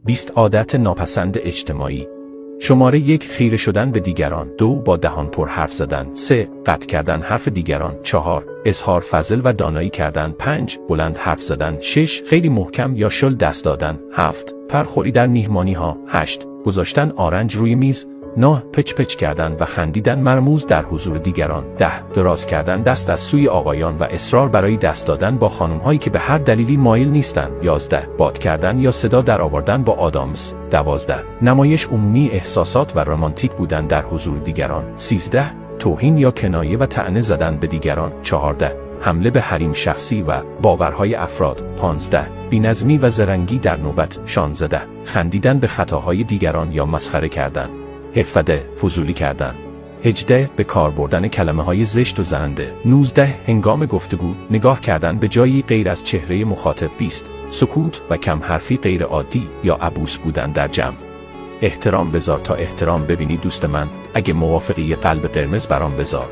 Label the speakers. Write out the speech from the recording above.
Speaker 1: 20 عادت ناپسند اجتماعی. شماره 1 خیره شدن به دیگران. 2 با دهان پر حرف زدن. 3 قطع کردن حرف دیگران. 4 اظهار فضل و دانایی کردن. 5 بلند حرف زدن. 6 خیلی محکم یا شل دست دادن. 7 پرخوری در میهمانی ها. 8 گذاشتن آرنج روی میز. 9 پچ پچ کردن و خندیدن مرموز در حضور دیگران. 10 دراز کردن دست از سوی آقایان و اصرار برای دست دادن با خانم هایی که به هر دلیلی مایل نیستند. 11 باد کردن یا صدا در آوردن با آدامس. 12 نمایش عمومی احساسات و رمانتیک بودن در حضور دیگران. 13 توهین یا کنایه و طعنه زدن به دیگران. 14 حمله به حریم شخصی و باورهای افراد. 15 بی‌نظمی و زرنگی در نوبت. 16 خندیدن به خطاهای دیگران یا مسخره کردن. 17 فضولی کردن. 18 به کار بردن کلمه‌های زشت و زننده. 19 هنگام گفتگو نگاه کردن به جایی غیر از چهره مخاطب. 20 سکوت و کم حرفی غیر عادی یا عبوس بودن در جمع. احترام بذار تا احترام ببینی دوست من. اگه موافقی یه قلب قرمز برام بذار.